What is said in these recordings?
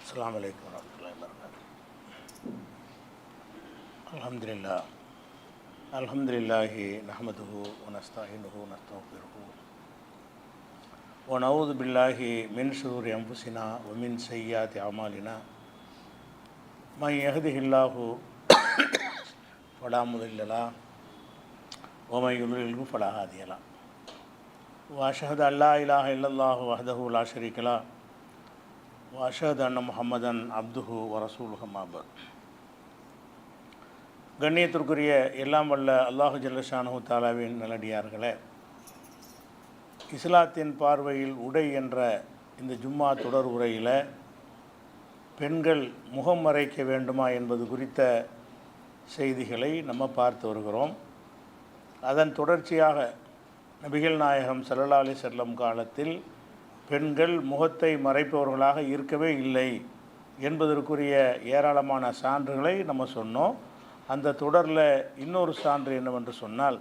அஸ்ஸலாமு அலைக்கும் வரஹ்மத்துல்லாஹி வபரகாத்துஹு. அல்ஹம்துலில்லாஹ் அல்ஹம்துலில்லாஹி நஹ்மதுஹு வ நஸ்தஈனுஹு வ நஸ்தக்ஃபிருஹு வ நஊது பில்லாஹி மின் ஷுரூரி அன்ஃபுஸினா வ மின் ஸய்யிஆத்தி அமாலினா மன் யஹ்திஹில்லாஹு ஃபலா முதில்ல லஹு வ மன் யுضلில்ஹு ஃபலா ஹாதிய லஹு வ அஷ்ஹது அன் லா இலாஹ இல்லல்லாஹு வஹ்தஹு லா ஷரீக லஹு வ அஷ்ஹது அன்ன முஹம்மதன் அப்துஹு வ ரசூலுஹு அம்மா பஅத். கண்ணியத்திற்குரிய எல்லாம் வல்ல அல்லாஹு ஜல்ல ஷானஹு தஆலாவின் நல்லடியார்களே, இஸ்லாத்தின் பார்வையில் உடை என்ற இந்த ஜும்மா தொடர் உரையில் பெண்கள் முகம் மறைக்க வேண்டுமா என்பது குறித்த செய்திகளை நம்ம பார்த்து வருகிறோம். அதன் தொடர்ச்சியாக நபிகள் நாயகம் ஸல்லல்லாஹு அலைஹி வஸல்லம் காலத்தில் பெண்கள் முகத்தை மறைப்பவர்களாக இருக்கவே இல்லை என்பதற்குரிய ஏராளமான சான்றுகளை நம்ம சொன்னோம். அந்த தொடரில் இன்னொரு சான்று என்னவென்று சொன்னால்,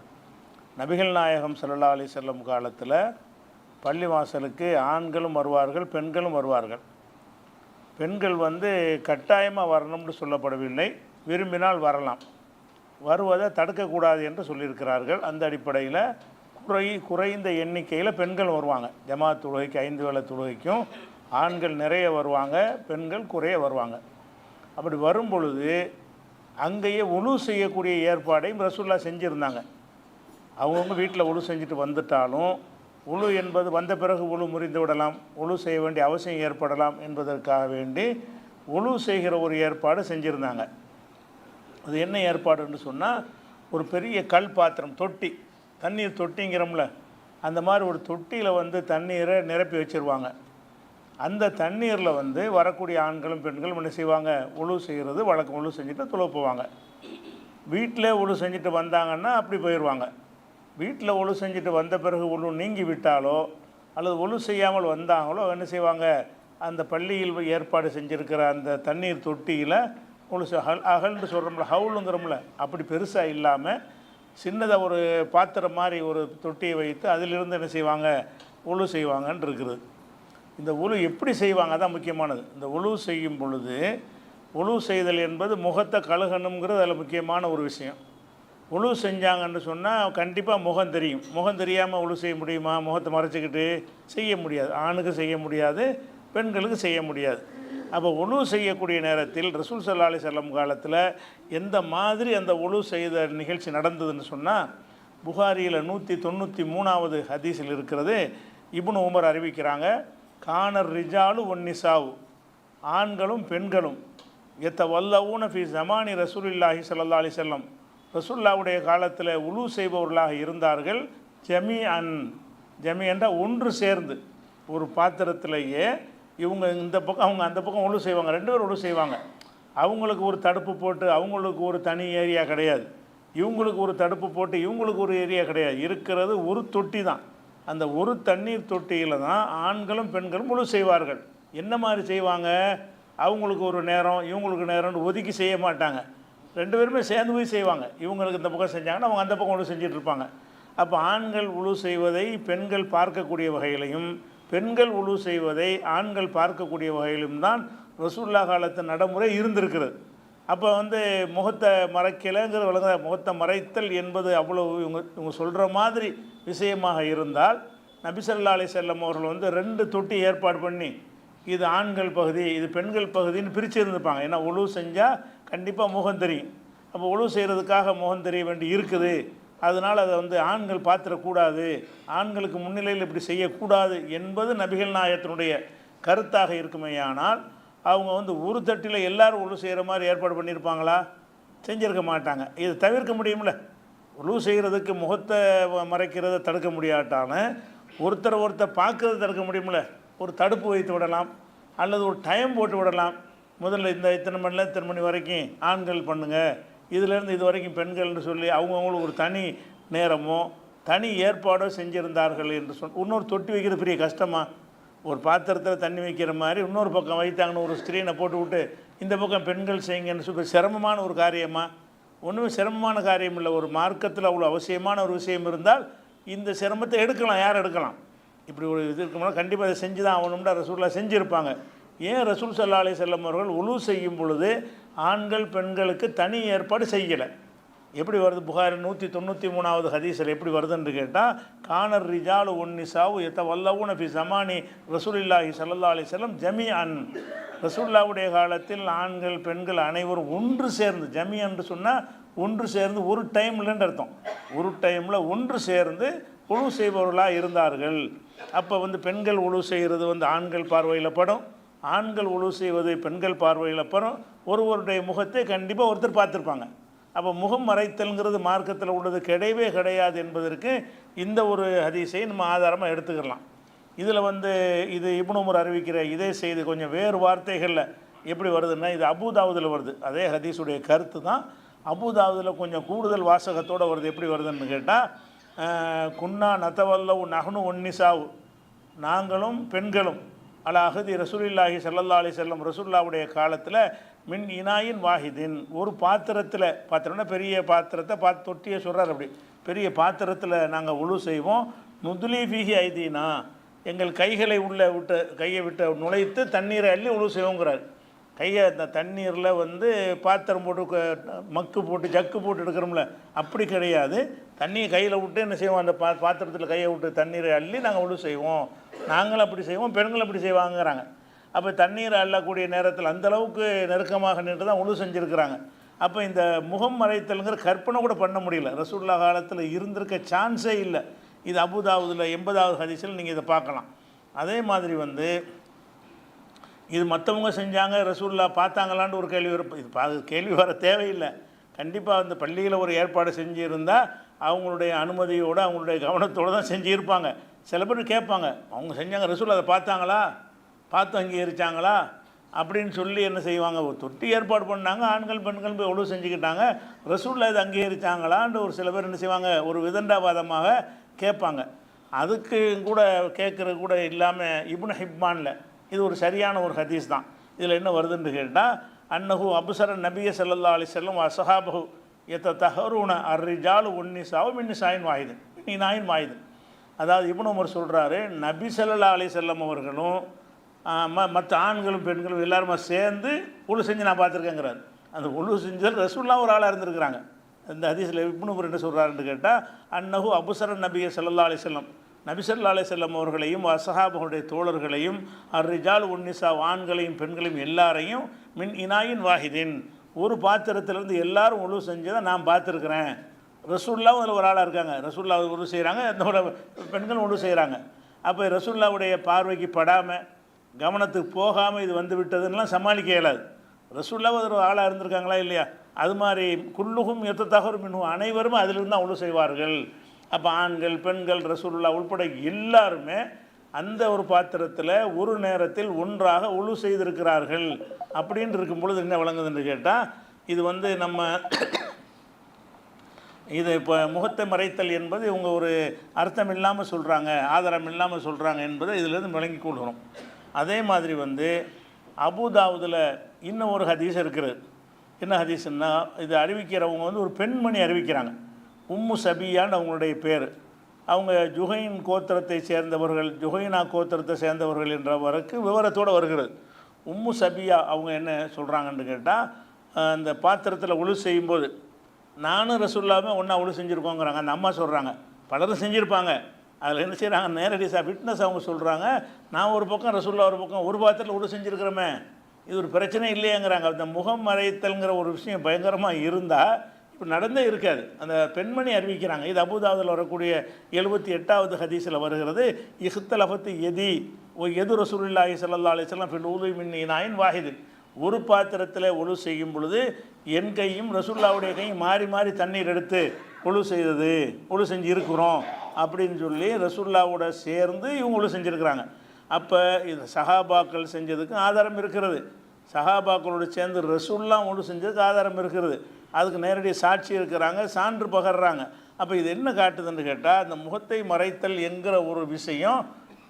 நபிகள் நாயகம் ஸல்லல்லாஹு அலைஹி வஸல்லம் காலத்தில் பள்ளிவாசலுக்கு ஆண்களும் வருவார்கள், பெண்களும் வருவார்கள். பெண்கள் கட்டாயமாக வரணும்னு சொல்லப்படவில்லை, விரும்பினால் வரலாம். வருவதை தடுக்கக்கூடாது என்று சொல்லியிருக்கிறார்கள். அந்த அடிப்படையில் குறைந்த எண்ணிக்கையில் பெண்கள் வருவாங்க. ஜமாத் தொழுகைக்கு 5 வேளை தொழுகைக்கும் ஆண்கள் நிறைய வருவாங்க, பெண்கள் குறைய வருவாங்க. அப்படி வரும் பொழுது அங்கேயே உழு செய்யக்கூடிய ஏற்பாடையும் ரசூலுல்லாஹ் செஞ்சுருந்தாங்க. அவங்கவுங்க வீட்டில் உழு செஞ்சுட்டு வந்துட்டாலும் உழு என்பது வந்த பிறகு உழு முறிந்து விடலாம், உழு செய்ய வேண்டிய அவசியம் ஏற்படலாம் என்பதற்காக வேண்டி உழு செய்கிற ஒரு ஏற்பாடு செஞ்சுருந்தாங்க. அது என்ன ஏற்பாடுன்னு சொன்னால், ஒரு பெரிய கல் பாத்திரம், தொட்டி, தண்ணீர் தொட்டிங்கிறோம்ல, அந்த மாதிரி ஒரு தொட்டியில் தண்ணீரை நிரப்பி வச்சுருவாங்க. அந்த தண்ணீரில் வரக்கூடிய ஆண்களும் பெண்களும் என்ன செய்வாங்க, உழு செய்கிறது வழக்கம். உழு செஞ்சுட்டு தொழுவ போவாங்க. வீட்டில் உழு செஞ்சுட்டு வந்தாங்கன்னா அப்படி போயிடுவாங்க. வீட்டில் உழு செஞ்சுட்டு வந்த பிறகு உழு நீங்கி விட்டாலோ அல்லது உழு செய்யாமல் வந்தாங்களோ என்ன செய்வாங்க, அந்த பள்ளியில் ஏற்பாடு செஞ்சுருக்கிற அந்த தண்ணீர் தொட்டியில் உழு அகல்னு சொல்கிறோம்ல, ஹவுலுங்கிறோம்ல, அப்படி பெருசாக இல்லாமல் சின்னதாக ஒரு பாத்திரம் மாதிரி ஒரு தொட்டியை வைத்து அதிலிருந்து என்ன செய்வாங்க, உழு செய்வாங்கன்னு இருக்குது. இந்த உழு எப்படி செய்வாங்க தான் முக்கியமானது. இந்த உழு செய்யும் பொழுது உழு செய்தல் என்பது முகத்தை கழுகணுங்கிறது அதில் முக்கியமான ஒரு விஷயம். உழு செஞ்சாங்கன்னு சொன்னால் கண்டிப்பாக முகம் தெரியும். முகம் தெரியாமல் உழு செய்ய முடியுமா? முகத்தை மறைச்சிக்கிட்டு செய்ய முடியாது. ஆணுக்கு செய்ய முடியாது, பெண்களுக்கு செய்ய முடியாது. அப்போ உழு செய்யக்கூடிய நேரத்தில் ரசூல் ஸல்லல்லாஹு அலைஹி வஸல்லம் காலத்தில் எந்த மாதிரி அந்த உழு செய்த நிகழ்ச்சி நடந்ததுன்னு சொன்னால், புகாரியில் 193வது ஹதீஸில் இருக்கிறது. இப்னு உமர் அறிவிக்கிறாங்க, கானர் ரிஜாலு ஒன்னிசாவு, ஆண்களும் பெண்களும் யத்தவல்லவுன ஃபி ஸமானி ரசூலுல்லாஹி ஸல்லல்லாஹு அலைஹி வஸல்லம், ரசூலுல்லாஹ்வுடைய காலத்தில் உழு செய்பவர்களாக இருந்தார்கள். ஜமி என்றால் ஒன்று சேர்ந்து ஒரு பாத்திரத்திலேயே இவங்க இந்த பக்கம் அவங்க அந்த பக்கம் உழு செய்வாங்க, 2 பேர் உழு செய்வாங்க. அவங்களுக்கு ஒரு தடுப்பு போட்டு அவங்களுக்கு ஒரு தனி ஏரியா கிடையாது, இவங்களுக்கு ஒரு தடுப்பு போட்டு இவங்களுக்கு ஒரு ஏரியா கிடையாது. இருக்கிறது ஒரு தொட்டி தான். அந்த ஒரு தண்ணீர் தொட்டியில் தான் ஆண்களும் பெண்களும் உழு செய்வார்கள். என்ன மாதிரி செய்வாங்க, அவங்களுக்கு ஒரு நேரம் இவங்களுக்கு நேரம்னு ஒதுக்கி செய்ய மாட்டாங்க. 2 பேருமே சேர்ந்து போய் செய்வாங்க. இவங்களுக்கு இந்த பக்கம் செஞ்சாங்கன்னா அவங்க அந்த பக்கம் உழு செஞ்சுட்டு இருப்பாங்க. அப்போ ஆண்கள் உழு செய்வதை பெண்கள் பார்க்கக்கூடிய வகையிலையும், பெண்கள் உழு செய்வதை ஆண்கள் பார்க்கக்கூடிய வகையிலும் தான் ரசூலுல்லாஹ் காலத்து நடைமுறை இருந்திருக்கிறது. அப்போ முகத்தை மறைக்கலைங்கிற விளங்க, முகத்தை மறைத்தல் என்பது அவ்வளவு இவங்க சொல்கிற மாதிரி விஷயமாக இருந்தால், நபி ஸல்லல்லாஹு அலைஹி வஸல்லம் அவர்கள் 2 தொட்டி ஏற்பாடு பண்ணி இது ஆண்கள் பகுதி இது பெண்கள் பகுதின்னு பிரித்து இருந்துப்பாங்க. ஏன்னா உழு செஞ்சால் கண்டிப்பாக முகம் தெரியும். அப்போ உழு செய்கிறதுக்காக முகம் தெரிய வேண்டி இருக்குது, அதனால் அதை ஆண்கள் பார்த்துடக்கூடாது, ஆண்களுக்கு முன்னிலையில் இப்படி செய்யக்கூடாது என்பது நபிகள் நாயகத்தினுடைய கருத்தாக இருக்குமேயானால், அவங்க ஒரு தட்டில் எல்லோரும் உழு செய்கிற மாதிரி ஏற்பாடு பண்ணியிருப்பாங்களா? செஞ்சுருக்க மாட்டாங்க. இது தவிர்க்க முடியும்ல. உழு செய்கிறதுக்கு முகத்தை மறைக்கிறத தடுக்க முடியாட்டாலும் ஒருத்தர் பார்க்கறத தடுக்க முடியும்ல. ஒரு தடுப்பு வைத்து விடலாம், அல்லது ஒரு டைம் போட்டு விடலாம். முதல்ல இந்த இத்தனை மணிலேருந்து இத்தனை மணி வரைக்கும் ஆண்கள் பண்ணுங்கள், இதிலேருந்து இது வரைக்கும் பெண்கள்னு சொல்லி அவங்கவுங்களுக்கு ஒரு தனி நேரமோ தனி ஏற்பாடோ செஞ்சுருந்தார்கள் என்று இன்னொரு தொட்டி வைக்கிறது பெரிய கஷ்டமாக? ஒரு பாத்திரத்தில் தண்ணி வைக்கிற மாதிரி இன்னொரு பக்கம் வைத்தாங்கன்னு ஒரு ஸ்க்ரீனை போட்டு விட்டு இந்த பக்கம் பெண்கள் செய்யுங்கன்னு சொல்லி சிரமமான ஒரு காரியமாக? ஒன்றுமே சிரமமான காரியம் இல்லை. ஒரு மார்க்கத்தில் அவ்வளோ அவசியமான ஒரு விஷயம் இருந்தால் இந்த சிரமத்தை எடுக்கலாம். யார் எடுக்கலாம்? இப்படி ஒரு இது இருக்கும்போது கண்டிப்பாக அதை செஞ்சு தான் ஆகணும்னு ரசூலுல்லாஹ் செஞ்சுருப்பாங்க. ஏன் ரசூல் ஸல்லல்லாஹு அலைஹி வஸல்லம் அவர்கள் உலு செய்யும் பொழுது ஆண்கள் பெண்களுக்கு தனி ஏற்பாடு செய்யலை? எப்படி வருது? புகாரி 193வது ஹதீஸில் எப்படி வருதுன்னு கேட்டால், கானர் ரிஜாலு ஒன்னிசாவு எத்தவல்லவுன ஃபி ஜமானி ரசூலுல்லாஹி ஸல்லல்லாஹு அலைஹி வஸல்லம் ஜமீஅன். ரசூலுல்லாஹ்வுடைய காலத்தில் ஆண்கள் பெண்கள் அனைவரும் ஒன்று சேர்ந்து, ஜமீ என்று சொன்னால் ஒன்று சேர்ந்து, ஒரு டைம்லன்னு அர்த்தம், ஒரு டைமில் ஒன்று சேர்ந்து உழு செய்பவர்களாக இருந்தார்கள். அப்போ பெண்கள் உழு செய்கிறது ஆண்கள் பார்வையில் படும், ஆண்கள் உழு செய்வது பெண்கள் பார்வையில் படும். ஒருவருடைய முகத்தை கண்டிப்பாக ஒருத்தர் பார்த்துருப்பாங்க. அப்போ முகம் மறைத்தல்ங்கிறது மார்க்கத்தில் உள்ளது கிடையவே கிடையாது என்பதற்கு இந்த ஒரு ஹதீஸை நம்ம ஆதாரமாக எடுத்துக்கலாம். இதில் இது இப்னு உமர் அறிவிக்கிற இதே செய்தி கொஞ்சம் வேறு வார்த்தைகளில் எப்படி வருதுன்னா, இது அபூதாவுதில் வருது. அதே ஹதீஸுடைய கருத்து தான் அபூதாவுதில் கொஞ்சம் கூடுதல் வாசகத்தோடு வருது. எப்படி வருதுன்னு கேட்டால், குன்னா நத்தவல்லவு நஹ்னு ஒன்னிசாவு, நாங்களும் பெண்களும் அலா அஹதி ரசூலுல்லாஹி ஸல்லல்லாஹு அலைஹி வஸல்லம், ரசூலுல்லாஹ்வுடைய காலத்தில் மின் இனாயின் வாஹிதின், ஒரு பாத்திரத்தில், பாத்திரம்னா பெரிய பாத்திரத்தை தொட்டியை சொல்கிறார், அப்படி பெரிய பாத்திரத்தில் நாங்கள் உழு செய்வோம். நுதுலி ஃபீஹி ஐதீனா, எங்கள் கைகளை கையை விட்டு நுழைத்து தண்ணீரை அள்ளி உழு செய்வோங்கிறார். கையை அந்த தண்ணீரில் பாத்திரம் போட்டு மக்கு போட்டு ஜக்கு போட்டு எடுக்கிறோம்ல, அப்படி கிடையாது. தண்ணியை கையில் விட்டு என்ன செய்வோம், அந்த பாத்திரத்தில் கையை விட்டு தண்ணீரை அள்ளி நாங்கள் உழு செய்வோம். நாங்களும் அப்படி செய்வோம், பெண்கள் அப்படி செய்வாங்கிறாங்க. அப்போ தண்ணீரை அள்ளக்கூடிய நேரத்தில் அந்தளவுக்கு நெருக்கமாக நின்று தான் உழு செஞ்சுருக்கிறாங்க. அப்போ இந்த முகம் மறைத்தல்ங்கிற கற்பனை கூட பண்ண முடியல, ரசூலுல்லாஹ் காலத்தில் இருந்திருக்க சான்ஸே இல்லை. இது அபூதாவுதில் 80வது ஹதீஸில் நீங்கள் இதை பார்க்கலாம். அதே மாதிரி இது மற்றவங்க செஞ்சாங்க, ரசூலுல்லாஹ் பார்த்தாங்களான்னு ஒரு கேள்வி வரும். இது கேள்வி வர தேவையில்லை. கண்டிப்பாக அந்த பள்ளியில் ஒரு ஏற்பாடு செஞ்சுருந்தால் அவங்களுடைய அனுமதியோடு அவங்களுடைய கவனத்தோடு தான் செஞ்சுருப்பாங்க. சில பேர் கேட்பாங்க, அவங்க செஞ்சாங்க, ரசூலுல்லாஹ் அதை பார்த்தாங்களா, பார்த்து அங்கீகரிச்சாங்களா அப்படின்னு சொல்லி என்ன செய்வாங்க, ஒரு தொட்டி ஏற்பாடு பண்ணாங்க, ஆண்கள் பெண்கள் போய் உழு செஞ்சுக்கிட்டாங்க, ரசூலுல்லாஹ் இதை அங்கீகரிச்சாங்களான்னு ஒரு சில பேர் என்ன செய்வாங்க, ஒரு விதண்டாவாதமாக கேட்பாங்க. அதுக்கு கூட கேட்குறது கூட இல்லாமல் இப்னு ஹிப்பானில் இது ஒரு சரியான ஒரு ஹதீஸ் தான். இதில் என்ன வருதுன்னு கேட்டால், அன்னஹு அபுசர நபிய ஸல்லல்லாஹு அலைஹி வஸல்லம் அஸ்ஹாபஹு யததஹருன அர்ரிஜாலு ஒன்னிசாவு மின் நிசாயின் வாஹிதின் மின் இனாயின் வாஹிதின். அதாவது இப்னு உமர் சொல்கிறாரு, நபி ஸல்லல்லாஹு அலைஹி வஸல்லம் அவர்களும் மற்ற ஆண்களும் பெண்களும் எல்லாருமே சேர்ந்து உழு செஞ்சு நான் பார்த்துருக்கேங்கிறாரு. அந்த உழு செஞ்சது ரசூலுல்லாஹ் ஒரு ஆளாக இருந்திருக்கிறாங்க. இந்த ஹதீஸில் இப்னு உமர் என்ன சொல்கிறாருன்னு கேட்டால், அன்னஹு அபுசர நபிய ஸல்லல்லாஹு அலைஹி வஸல்லம், நபி ஸல்லல்லாஹு அலைஹி வஸல்லம் அவர்களையும் அஸ்ஹாபுடைய தோழர்களையும் அர்ரிஜால் உன்னிசா ஆண்களையும் பெண்களையும் எல்லாரையும் மின் இனாயின் வாஹிதின், ஒரு பாத்திரத்திலிருந்து எல்லாரும் உழு செஞ்சதை நான் பார்த்துருக்குறேன். ரசூலுல்லாஹ் அதில் ஒரு ஆளாக இருக்காங்க, ரசூலுல்லாஹ் உழு செய்கிறாங்க, அதோட பெண்கள் உழு செய்கிறாங்க. அப்போ ரசூலுல்லாஹ்வுடைய பார்வைக்கு படாமல் கவனத்துக்கு போகாமல் இது விட்டதுன்னெலாம் சமாளிக்க இயலாது. ரசூலுல்லாஹ் ஒரு ஆளாக இருந்திருக்காங்களா இல்லையா? அது மாதிரி குல்லுகும் எத்தத்தகரும் மின்ஹும், அனைவரும் அதிலிருந்து தான் உழு செய்வார்கள். அப்போ ஆண்கள் பெண்கள் ரசூலுல்லாஹ் உள்பட எல்லாருமே அந்த ஒரு பாத்திரத்தில் ஒரு நேரத்தில் ஒன்றாக உழு செய்திருக்கிறார்கள். அப்படின்னு இருக்கும் பொழுது என்ன விளங்குதுன்னு கேட்டால், இது நம்ம இது இப்போ முகத்தை மறைத்தல் என்பது இவங்க ஒரு அர்த்தம் இல்லாமல் சொல்கிறாங்க, ஆதாரம் இல்லாமல் சொல்கிறாங்க என்பதை இதிலேருந்து விளங்கி கொள்கிறோம். அதே மாதிரி அபூதாவுதில் இன்னும் ஒரு ஹதீஸ் இருக்கிறது. என்ன ஹதீஸ்ன்னா, இது அறிவிக்கிறவங்க ஒரு பெண்மணி அறிவிக்கிறாங்க, உம்மு சபியான்னு அவங்களுடைய பேர். அவங்க ஜுஹைன் கோத்திரத்தை சேர்ந்தவர்கள், ஜுஹைனா கோத்திரத்தை சேர்ந்தவர்கள் என்றவருக்கு விவரத்தோடு வருகிறது. உம்மு சபியா அவங்க என்ன சொல்கிறாங்கன்னு கேட்டால், அந்த பாத்திரத்தில் உழு செய்யும்போது நானும் ரசூலுல்லாஹ்வே ஒன்றா உழு செஞ்சுருக்கோங்கிறாங்க. அந்த அம்மா சொல்கிறாங்க, பலரும் செஞ்சுருப்பாங்க. அதில் என்ன செய்கிறாங்க, நேரடி விட்னஸ் அவங்க சொல்கிறாங்க, நான் ஒரு பக்கம் ரசூலுல்லாஹ் ஒரு பக்கம், ஒரு பாத்திரத்தில் உழு செஞ்சுருக்கிறோமே, இது ஒரு பிரச்சனை இல்லையேங்கிறாங்க. அந்த முகம் மறைத்தல்ங்கிற ஒரு விஷயம் பயங்கரமாக இருந்தால் இப்போ நடந்தே இருக்காது. அந்த பெண்மணி அறிவிக்கிறாங்க. இது அபூதாவுதில் வரக்கூடிய 78வது ஹதீஸில் வருகிறது. இஹ்தலஃபத்து எதி எது ரசூலுல்லாஹி ஸல்லல்லாஹு அலைஹி வஸல்லம் ஃபில் உது மின் இனாயின் வாஹிதின், ஒரு பாத்திரத்தில் உழு செய்யும் பொழுது என் கையும் ரசூலுல்லாஹ்வுடைய கையும் மாறி மாறி தண்ணீர் எடுத்து உழு செஞ்சு இருக்கிறோம் அப்படின்னு சொல்லி ரசூலுல்லாஹ்வோட சேர்ந்து இவங்க உழு செஞ்சுருக்கிறாங்க. அப்போ இது சஹாபாக்கள் செஞ்சதுக்கு ஆதாரம் இருக்கிறது, சஹாபாக்களோடு சேர்ந்து ரசூலுல்லாஹ் உழு செஞ்சதுக்கு ஆதாரம் இருக்கிறது. அதுக்கு நேரடி சாட்சி இருக்கிறாங்க, சான்று பகர்றாங்க. அப்போ இது என்ன காட்டுதுன்னு கேட்டால், அந்த முகத்தை மறைத்தல் என்கிற ஒரு விஷயம்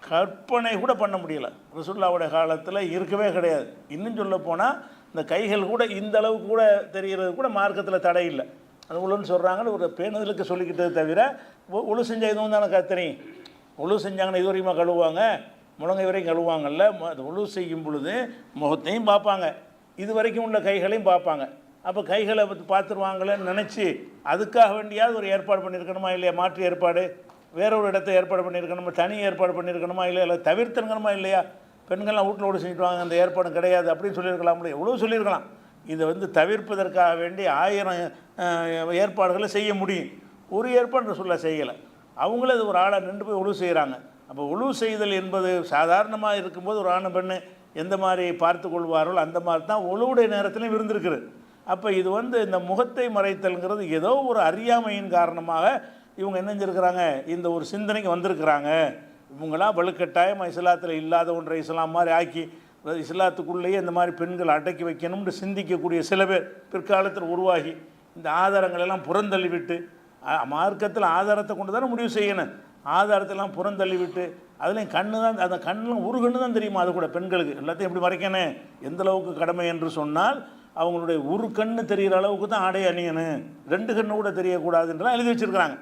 கற்பனை கூட பண்ண முடியலை, ரசூலுல்லாஹ்வுடைய காலத்தில் இருக்கவே கிடையாது. இன்னும் சொல்ல போனால் இந்த கைகள் கூட இந்த அளவுக்கு கூட தெரிகிறது கூட மார்க்கத்தில் தடை இல்லை. அது உழுன்னு சொல்கிறாங்கன்னு ஒரு பேணுதலுக்கு சொல்லிக்கிட்டது தவிர, உழு செஞ்ச இதுவும் தானே கத்தனி, உழு செஞ்சாங்கன்னா இது வரைக்குமா கழுவுவாங்க, முழங்கை வரைக்கும் கழுவாங்கல்ல, ஒழு செய்யும் பொழுது முகத்தையும் பார்ப்பாங்க, இது வரைக்கும் உள்ள கைகளையும் பார்ப்பாங்க. அப்போ கைகளை பார்த்துருவாங்களேன்னு நினச்சி அதுக்காக வேண்டியாவது ஒரு ஏற்பாடு பண்ணியிருக்கணுமா இல்லையா? மாற்று ஏற்பாடு வேற ஒரு இடத்த ஏற்பாடு பண்ணியிருக்கணுமா? தனி ஏற்பாடு பண்ணியிருக்கணுமா இல்லையா? இல்லை தவிர்த்துருக்கணுமா இல்லையா? பெண்கள்லாம் வீட்டில் ஓடு செஞ்சுட்டு வாங்க, அந்த ஏற்பாடும் கிடையாது அப்படின்னு சொல்லியிருக்கலாம்ல, எவ்வளோ சொல்லியிருக்கலாம். இதை தவிர்ப்பதற்காக வேண்டி 1000 ஏற்பாடுகளை செய்ய முடியும். ஒரு ஏற்பாடு சொல்ல செய்யலை. அவங்களே அது ஒரு ஆளாக நின்று போய் உழவு செய்கிறாங்க. அப்போ உழவு செய்தல் என்பது சாதாரணமாக இருக்கும்போது ஒரு ஆண் பெண்ணு எந்த மாதிரி பார்த்து கொள்வார்கள் அந்த மாதிரி தான் உழவுடைய நேரத்திலையும் இருந்திருக்குது. அப்போ இது இந்த முகத்தை மறைத்தல்ங்கிறது ஏதோ ஒரு அறியாமையின் காரணமாக இவங்க என்ன செஞ்சுருக்கிறாங்க, இந்த ஒரு சிந்தனைக்கு வந்திருக்கிறாங்க. இவங்களாம் வலுக்கட்டாயமாக இஸ்லாத்தில் இல்லாத ஒன்றை இஸ்லாம் மாதிரி ஆக்கி இஸ்லாத்துக்குள்ளேயே இந்த மாதிரி பெண்கள் அடக்கி வைக்கணும்னு சிந்திக்கக்கூடிய சில பேர் பிற்காலத்தில் உருவாகி இந்த ஆதாரங்களெல்லாம் புறந்தள்ளிவிட்டு, மார்க்கத்தில் ஆதாரத்தை கொண்டு தானே முடிவு செய்யணும், ஆதாரத்தெல்லாம் புறந்தள்ளிவிட்டு அதுலேயும் கண்ணு தான், அந்த கண்ணில் ஒரு கண்ணு தான் தெரியுமா, அது கூட பெண்களுக்கு எல்லாத்தையும் எப்படி மறைக்கணும், எந்த அளவுக்கு கடமை என்று சொன்னால் அவங்களுடைய ஒரு கண்ணு தெரிகிற அளவுக்கு தான் ஆடை அணியணும், 2 கண்ணு கூட தெரியக்கூடாதுன்றலாம் எழுதி வச்சுருக்கிறாங்க.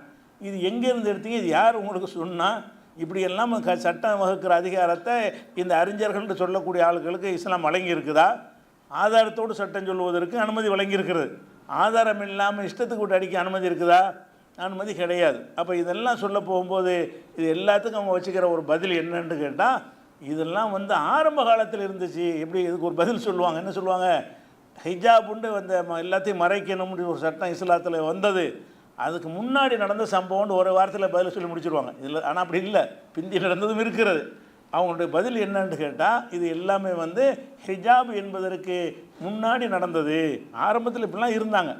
இது எங்கேருந்து எடுத்தீங்க, இது யார் உங்களுக்கு சொன்னால்? இப்படியெல்லாம் சட்டம் வகுக்கிற அதிகாரத்தை இந்த அறிஞர்கள் சொல்லக்கூடிய ஆளுகளுக்கு இஸ்லாம் வழங்கி இருக்குதா? ஆதாரத்தோடு சட்டம் சொல்வதற்கு அனுமதி வழங்கியிருக்கிறது. ஆதாரம் இல்லாமல் இஷ்டத்துக்கு விட்டு அடிக்க அனுமதி இருக்குதா? அனுமதி கிடையாது. அப்போ இதெல்லாம் சொல்ல போகும்போது இது எல்லாத்துக்கும் அவங்க வச்சுக்கிற ஒரு பதில் என்னன்னு கேட்டால், இதெல்லாம் ஆரம்ப காலத்தில் இருந்துச்சு. எப்படி இதுக்கு ஒரு பதில் சொல்லுவாங்க, என்ன சொல்லுவாங்க, ஹிஜாபுண்டு எல்லாத்தையும் மறைக்கணும்னு ஒரு சட்டம் இஸ்லாத்தில் வந்தது, அதுக்கு முன்னாடி நடந்த சம்பவம்னு ஒரு வாரத்தில் பதில் சொல்லி முடிச்சுருவாங்க. இதில் ஆனால் அப்படி இல்லை, பிந்தி நடந்ததும் இருக்கிறது. அவங்களுடைய பதில் என்னன்னு கேட்டால், இது எல்லாமே ஹிஜாப் என்பதற்கு முன்னாடி நடந்தது. ஆரம்பத்தில் இப்படிலாம் இருந்தாங்க,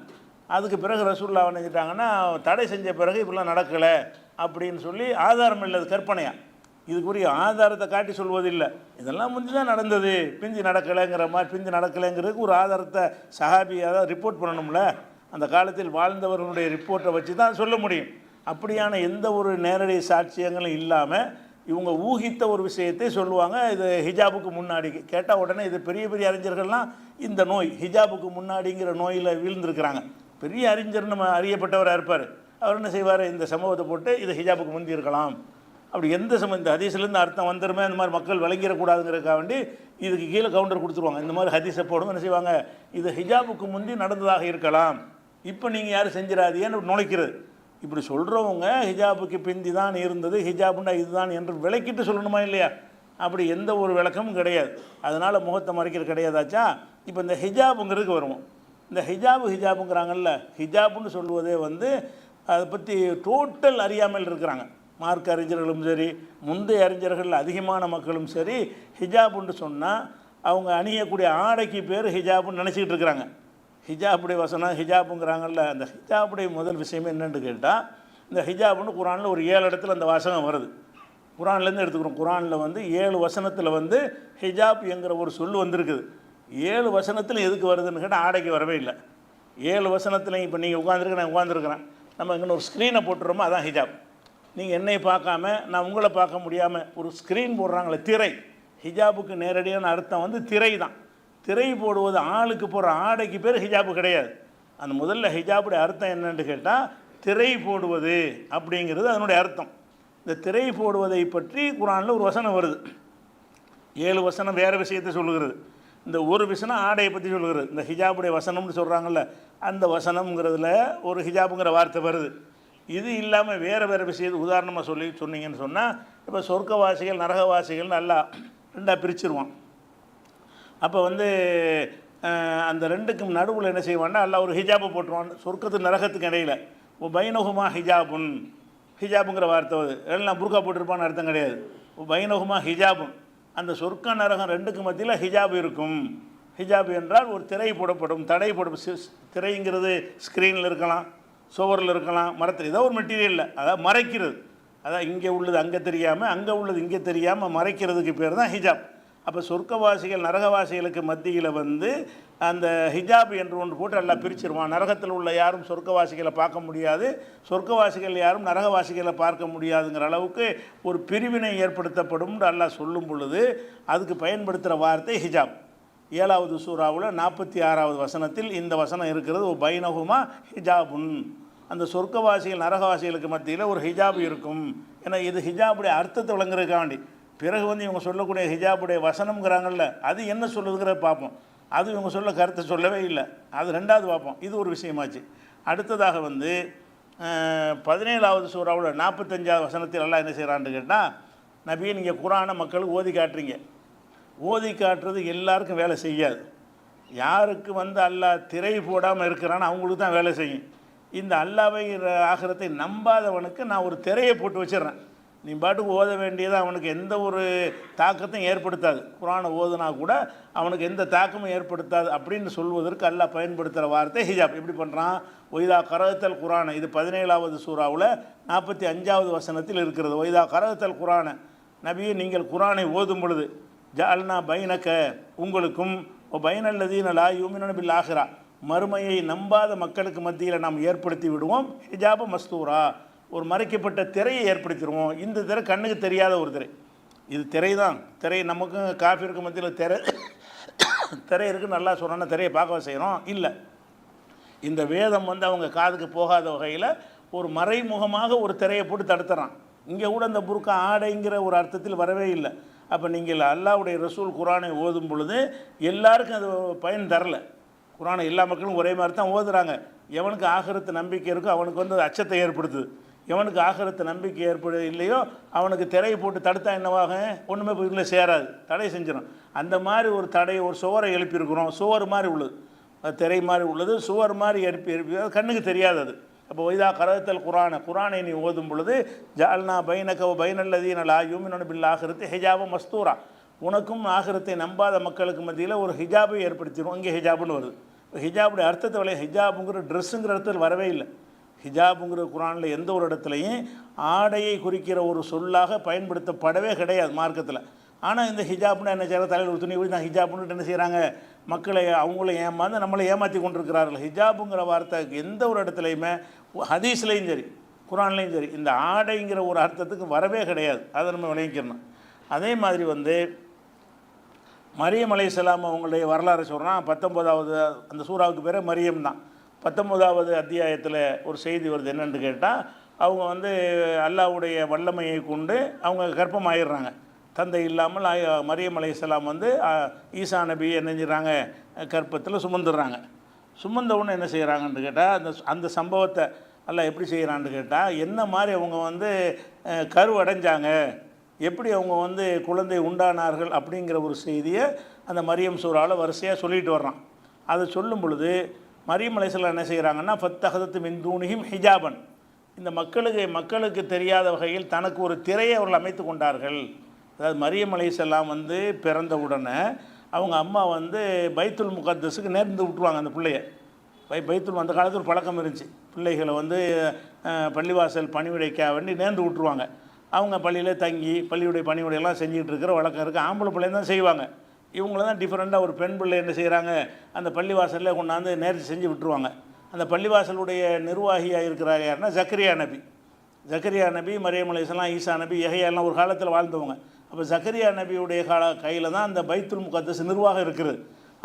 அதுக்கு பிறகு ரசூலுல்லாஹ் நினைச்சிட்டாங்கன்னா தடை செஞ்ச பிறகு இப்படிலாம் நடக்கலை அப்படின்னு சொல்லி ஆதாரம் இல்லாத கற்பனையாக, இதுக்குரிய ஆதாரத்தை காட்டி சொல்வதில்லை. இதெல்லாம் முந்தி தான் நடந்தது, பிந்தி நடக்கலைங்கிற மாதிரி, பிந்தி நடக்கலைங்கிறதுக்கு ஒரு ஆதாரத்தை சஹாபியாக ரிப்போர்ட் பண்ணணும்ல, அந்த காலத்தில் வாழ்ந்தவர்களுடைய ரிப்போர்ட்டை வச்சு தான் சொல்ல முடியும். அப்படியான எந்த ஒரு நேரடி சாட்சியங்களும் இல்லாமல் இவங்க ஊகித்த ஒரு விஷயத்தை சொல்லுவாங்க. இது ஹிஜாபுக்கு முன்னாடி கேட்டால் உடனே இது பெரிய பெரிய அறிஞர்கள்லாம் இந்த நோய் ஹிஜாபுக்கு முன்னாடிங்கிற நோயில் வீழ்ந்திருக்கிறாங்க. பெரிய அறிஞர் நம்ம அறியப்பட்டவராக இருப்பார், அவர் என்ன செய்வார், இந்த சம்பவத்தை போட்டு இது ஹிஜாபுக்கு முந்தி இருக்கலாம், அப்படி எந்த இந்த ஹதீஸ்லேருந்து அர்த்தம் வந்துருமே, இந்த மாதிரி மக்கள் விளங்கிடக்கூடாதுங்கிறதுக்காக வேண்டி இதுக்கு கீழே கவுண்டர் கொடுத்துருவாங்க. இந்த மாதிரி ஹதீஸை போடுவோம், என்ன செய்வாங்க, இது ஹிஜாபுக்கு முந்தி நடந்ததாக இருக்கலாம், இப்போ நீங்கள் யாரும் செஞ்சிடாதீன்னு நுழைக்கிறது. இப்படி சொல்கிறவங்க ஹிஜாபுக்கு பிந்தி தான் இருந்தது, ஹிஜாபுன்னா இதுதான் என்று விளக்கிட்டு சொல்லணுமா இல்லையா? அப்படி எந்த ஒரு விளக்கமும் கிடையாது. அதனால் முகத்தை மறைக்கிறது கிடையாதாச்சா? இப்போ இந்த ஹிஜாபுங்கிறதுக்கு வருவோம். இந்த ஹிஜாபுங்கிறாங்கல்ல, ஹிஜாபுன்னு சொல்லுவதே அதை பற்றி டோட்டல் அறியாமல் இருக்கிறாங்க. மார்க்க அறிஞர்களும் சரி, முந்தைய அறிஞர்கள் அதிகமான மக்களும் சரி, ஹிஜாபுன்னு சொன்னால் அவங்க அணியக்கூடிய ஆடைக்கு பேர் ஹிஜாபுன்னு நினச்சிக்கிட்டு இருக்கிறாங்க. ஹிஜாபுடைய வசனம் ஹிஜாபுங்கிறாங்கல்ல, அந்த ஹிஜாபுடைய முதல் விஷயமே என்னென்னு கேட்டால், இந்த ஹிஜாபுன்னு குரானில் ஒரு 7 இடத்துல அந்த வசனம் வருது. குரான்லேருந்து எடுத்துக்கிறோம். குரானில் 7 வசனத்தில் ஹிஜாப் என்கிற ஒரு சொல் வந்திருக்குது. 7 வசனத்தில் எதுக்கு வருதுன்னு கேட்டால் ஆடைக்கு வரவே இல்லை. 7 வசனத்துலையும் இப்போ நீங்கள் உட்காந்துருக்கு, நான் உட்காந்துருக்கிறேன், நம்ம இங்கே ஒரு ஸ்க்ரீனை போட்டுறோமோ அதான் ஹிஜாப். நீங்கள் என்னை பார்க்காம நான் உங்களை பார்க்க முடியாமல் ஒரு ஸ்க்ரீன் போடுறாங்களே திரை, ஹிஜாபுக்கு நேரடியான அர்த்தம் திரை தான். திரை போடுவது ஆளுக்கு போடுற ஆடைக்கு பேர் ஹிஜாபு கிடையாது. அந்த முதல்ல ஹிஜாபுடைய அர்த்தம் என்னன்னு கேட்டால் திரை போடுவது அப்படிங்கிறது அதனுடைய அர்த்தம். இந்த திரை போடுவதை பற்றி குரானில் ஒரு வசனம் வருது. 7 வசனம் வேறு விஷயத்தை சொல்லுகிறது, இந்த ஒரு வசனம் ஆடையை பற்றி சொல்லுகிறது. இந்த ஹிஜாபுடைய வசனம்னு சொல்கிறாங்கல்ல, அந்த வசனம்ங்கிறதுல ஒரு ஹிஜாபுங்கிற வார்த்தை வருது. இது இல்லாமல் வேறு விஷயத்தை உதாரணமாக சொன்னீங்கன்னு சொன்னால், இப்போ சொர்க்கவாசிகள் நரகவாசிகள் நல்லா 2ஆக பிரிச்சிருவான். அப்போ அந்த 2க்கும் நடுவில் என்ன செய்வான்னா எல்லாம் ஒரு ஹிஜாபை போட்டுருவான். சொர்க்கத்துக்கு நரகத்துக்கு இடையில் பைனகுமா ஹிஜாபுன், ஹிஜாபுங்கிற வார்த்தை எல்லாம் புர்கா போட்டிருப்பான்னு அர்த்தம் கிடையாது. பைனகுமா ஹிஜாபுன், அந்த சொர்க்க நரகம் 2க்கு மத்தியில் ஹிஜாப் இருக்கும். ஹிஜாப் என்றால் ஒரு திரை போடப்படும், தடை போடப்படும். திரைங்கிறது ஸ்க்ரீனில் இருக்கலாம், சுவரில் இருக்கலாம், மரத்தில், ஏதோ ஒரு மெட்டீரியலில், அதாவது மறைக்கிறது. அதான் இங்கே உள்ளது அங்கே தெரியாமல், அங்கே உள்ளது இங்கே தெரியாமல் மறைக்கிறதுக்கு பேர் தான் ஹிஜாப். அப்போ சொர்க்கவாசிகள் நரகவாசிகளுக்கு மத்தியில் அந்த ஹிஜாப் என்று ஒன்று போட்டு எல்லாம் பிரிச்சிருவான். நரகத்தில் உள்ள யாரும் சொர்க்கவாசிகளை பார்க்க முடியாது, சொர்க்கவாசிகள் யாரும் நரகவாசிகளை பார்க்க முடியாதுங்கிற அளவுக்கு ஒரு பிரிவினை ஏற்படுத்தப்படும் அல்லாஹ் சொல்லும் பொழுது அதுக்கு பயன்படுத்துகிற வார்த்தை ஹிஜாப். 7வது சூறாவில் 46வது வசனத்தில் இந்த வசனம் இருக்கிறது. ஓ பைனகுமா ஹிஜாபுன், அந்த சொர்க்கவாசிகள் நரகவாசிகளுக்கு மத்தியில் ஒரு ஹிஜாப் இருக்கும். ஏன்னா இது ஹிஜாபுடைய அர்த்தத்தை விளங்குறதுக்காண்டி. பிறகு வந்து இவங்க சொல்லக்கூடிய ஹிஜாபுடைய வசனம்ங்கிறாங்கல்ல, அது என்ன சொல்லுதுங்கிறத பார்ப்போம். அது இவங்க சொல்ல கருத்தை சொல்லவே இல்லை, அது ரெண்டாவது பார்ப்போம். இது ஒரு விஷயமாச்சு. அடுத்ததாக வந்து 17வது சூறாவில் 45வது வசனத்தில் எல்லாம் என்ன செய்கிறான்னு கேட்டால், நபியை நீங்கள் குரானை மக்களுக்கு ஓதி காட்டுறீங்க. ஓதி காட்டுறது எல்லாருக்கும் வேலை செய்யாது. யாருக்கு வந்து அல்லாஹ் திரை போடாமல் இருக்கிறான்னு அவங்களுக்கு தான் வேலை செய்யும். இந்த அல்லாவை ஆகிரத்தை நம்பாதவனுக்கு நான் ஒரு திரையை போட்டு வச்சிடுறேன், நீ பாட்டுக்கு ஓத வேண்டியது அவனுக்கு எந்த ஒரு தாக்கத்தையும் ஏற்படுத்தாது. குரானை ஓதுனா கூட அவனுக்கு எந்த தாக்கமும் ஏற்படுத்தாது அப்படின்னு சொல்வதற்கு அல்லாஹ் பயன்படுத்துகிற வார்த்தை ஹிஜாப். எப்படி பண்ணுறான்? ஒய்தா கரகத்தல் குரானை, இது 17வது சூறாவில் 45வது வசனத்தில் இருக்கிறது. ஒய்தா கரகத்தல் குரானை, நபியை நீங்கள் குரானை ஓதும் பொழுது ஜஅல்னா பைனக்க, உங்களுக்கும் பைனல்லதீன லா யூமினூன பில் ஆஹிரா, மறுமையை நம்பாத மக்களுக்கு மத்தியில் நாம் ஏற்படுத்தி விடுவோம் ஹிஜாப மஸ்தூரா, ஒரு மறைக்கப்பட்ட திரையை ஏற்படுத்திடுவோம். இந்த திரை கண்ணுக்கு தெரியாத ஒரு திரை, இது திரை தான். திரை நமக்கும் காஃபிருக்கு மத்தியில் திரை இருக்குன்னு நல்லா சொன்னா திரையை பார்க்க செய்கிறோம் இல்லை. இந்த வேதம் வந்து அவங்க காதுக்கு போகாத வகையில் ஒரு மறைமுகமாக ஒரு திரையை போட்டு தடுத்துறான். இங்கே கூட இந்த புர்கா ஆடைங்கிற ஒரு அர்த்தத்தில் வரவே இல்லை. அப்போ நீங்கள் அல்லாஹ்வுடைய ரசூல் குரானை ஓதும் பொழுது எல்லாருக்கும் அது பயன் தரல. குரானை எல்லா மக்களும் ஒரே மாதிரி தான் ஓதுறாங்க. எவனுக்கு ஆகிரத்து நம்பிக்கை இருக்கோ அவனுக்கு வந்து அச்சத்தை ஏற்படுத்துது. எவனுக்கு ஆகிரத்து நம்பிக்கை ஏற்படு இல்லையோ அவனுக்கு திரையை போட்டு தடுத்தா என்னவாக, ஒன்றுமே வீட்டில் சேராது, தடை செஞ்சிடும். அந்த மாதிரி ஒரு தடையை, ஒரு சுவரை எழுப்பியிருக்கிறோம். சுவர் மாதிரி உள்ளது, அது திரை மாதிரி உள்ளது, சுவர் மாதிரி எழுப்பி கண்ணுக்கு தெரியாது அது. அப்போ ஒய்தா கரகத்தல் குரானை, குரானை நீ ஓதும் பொழுது ஜஅல்னா பைனக பைனல்லதீன லா யூமினூன பில் ஆஹிரத்தி ஹிஜாப மஸ்தூரா, உனக்கும் ஆகிரத்தை நம்பாத மக்களுக்கு மத்தியில் ஒரு ஹிஜாபை ஏற்படுத்திடும். இங்கே ஹிஜாப்னு வருது. ஹிஜாபுடைய அர்த்தத்தை விளைய ஹிஜாபுங்கிற ட்ரெஸ்ஸுங்கிற அர்த்தத்தில் வரவே இல்லை. ஹிஜாபுங்கிற குரானில் எந்த ஒரு இடத்துலையும் ஆடையை குறிக்கிற ஒரு சொல்லாக பயன்படுத்தப்படவே கிடையாது மார்க்கத்தில். ஆனால் இந்த ஹிஜாப்னு என்ன செய்யற, தலையில் ஒரு துணி தான் ஹிஜாப்னு என்ன செய்கிறாங்க, மக்களை அவங்கள ஏமாந்து நம்மளை ஏமாற்றி கொண்டிருக்கிறார்கள். ஹிஜாபுங்கிற வார்த்தை எந்த ஒரு இடத்துலையுமே, ஹதீஸ்லேயும் சரி குரான்லேயும் சரி, இந்த ஆடைங்கிற ஒரு அர்த்தத்துக்கு வரவே கிடையாது. அதை நம்ம விளங்கிக்கணும். அதே மாதிரி வந்து மரியம் அலைஹிஸ்ஸலாம் அவங்களுடைய வரலாறு சொல்கிறான். 19வது அந்த சூறாவுக்கு பேர் மரியம் தான். 19வது அத்தியாயத்தில் ஒரு செய்தி வருது. என்னென்னு கேட்டால், அவங்க வந்து அல்லாஹ்வுடைய வல்லமையை கொண்டு அவங்க கர்ப்பமாயிடுறாங்க. தந்தை இல்லாமல் மரியம் அலைஹிஸ்ஸலாம் வந்து ஈசா நபி என்ன செஞ்சுறாங்க, கர்ப்பத்தில் சுமந்துடுறாங்க. சுமந்தவுடனே என்ன செய்கிறாங்கன்னு கேட்டால், அந்த சம்பவத்தை அல்லாஹ் எப்படி செய்கிறான்னு கேட்டால், என்ன மாதிரி அவங்க வந்து கருவடைஞ்சாங்க, எப்படி அவங்க வந்து குழந்தை உண்டானார்கள் அப்படிங்கிற ஒரு செய்தியை அந்த மரியம் சூறாவில் வரிசையாக சொல்லிட்டு வர்றான். அதை சொல்லும் பொழுது மரியம் அலைஹிஸ்ஸலாம் என்ன செய்கிறாங்கன்னா, ஃபத்தஹதத் மின் தூனிஹிம் ஹிஜாபன், இந்த மக்களுக்கு தெரியாத வகையில் தனக்கு ஒரு திரையை அவர்கள் அமைத்து கொண்டார்கள். அதாவது மரியம் அலைஹிஸ்ஸலாம் வந்து பிறந்த உடனே அவங்க அம்மா வந்து பைத்துல் முகத்தஸுக்கு நேர்ந்து விட்டுருவாங்க அந்த பிள்ளைய. பைத்துல் அந்த காலத்தில் ஒரு பழக்கம் இருந்துச்சு, பிள்ளைகளை வந்து பள்ளிவாசல் பணிவிடைக்காக வேண்டி நேர்ந்து விட்டுருவாங்க. அவங்க பள்ளியில் தங்கி பள்ளியுடைய பணிவிடையெல்லாம் செஞ்சுக்கிட்டு இருக்கிற வழக்கம் இருக்குது. ஆம்பளை பிள்ளைங்க தான் செய்வாங்க. இவங்கள தான் டிஃப்ரெண்ட்டாக ஒரு பெண் பிள்ளை என்ன செய்கிறாங்க, அந்த பள்ளிவாசலில் கொண்டாந்து நேர்ச்சி செஞ்சு விட்டுருவாங்க. அந்த பள்ளிவாசலுடைய நிர்வாகியாக இருக்கிறார் யாருன்னா ஜக்கரியா நபி. ஜக்கரியா நபி, மரியம் அலைஹிஸ்ஸலாம், ஈசா நபி, யஹ்யா ஒரு காலத்தில் வாழ்ந்தவங்க. அப்போ ஜக்கரியா நபியுடைய கையில் தான் அந்த பைத்துல் முகத்தஸ் நிர்வாகம் இருக்குது.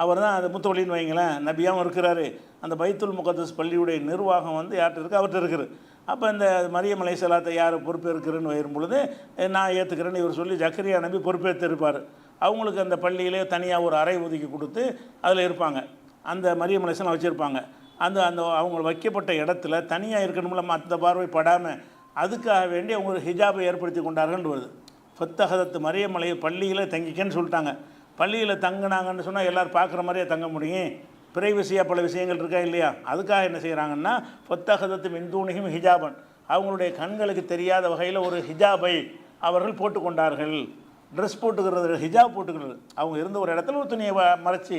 அவர் தான் அந்த முத்தவழின்னு வைங்களேன், நபியாகவும் இருக்கிறாரு. அந்த பைத்துல் முகத்தஸ் பள்ளியுடைய நிர்வாகம் வந்து யார்கிட்ட இருக்குது, அவர்கிட்ட இருக்குது. அப்போ இந்த மரியம் அலைஹிஸ்ஸலாத்தை யார் பொறுப்பேற்கிறேன்னு வரும் பொழுது, நான் ஏற்றுக்கிறேன்னு இவர் சொல்லி ஜக்கரியா நபி பொறுப்பேற்றிருப்பார். அவங்களுக்கு அந்த பள்ளியிலே தனியாக ஒரு அறை ஒதுக்கி கொடுத்து அதில் இருப்பாங்க. அந்த மரியம் அலைஹிஸ்ஸலாம் வச்சுருப்பாங்க. அந்த அவங்க வைக்கப்பட்ட இடத்துல தனியாக இருக்கணும்ல, மற்ற பார்வை படாமல், அதுக்காக வேண்டி அவங்க ஒரு ஹிஜாபை ஏற்படுத்தி கொண்டார்கள்னு வருது. ஃபத்தஹதத் மரியம் பள்ளியில் தங்கிக்கன்னு சொல்லிட்டாங்க. பள்ளியில் தங்கினாங்கன்னு சொன்னால் எல்லோரும் பார்க்குற மாதிரியே தங்க முடியும், பிரைவசியாக பல விஷயங்கள் இருக்கா இல்லையா. அதுக்காக என்ன செய்கிறாங்கன்னா, ஃபத்தஹதத் மின் தூனிஹிம் ஹிஜாபன், அவங்களுடைய கண்களுக்கு தெரியாத வகையில் ஒரு ஹிஜாபை அவர்கள் போட்டுக்கொண்டார்கள். ட்ரெஸ் போட்டுக்கிறது, ஹிஜாப் போட்டுக்கிறது, அவங்க இருந்த ஒரு இடத்துல ஒரு துணியை மறைச்சி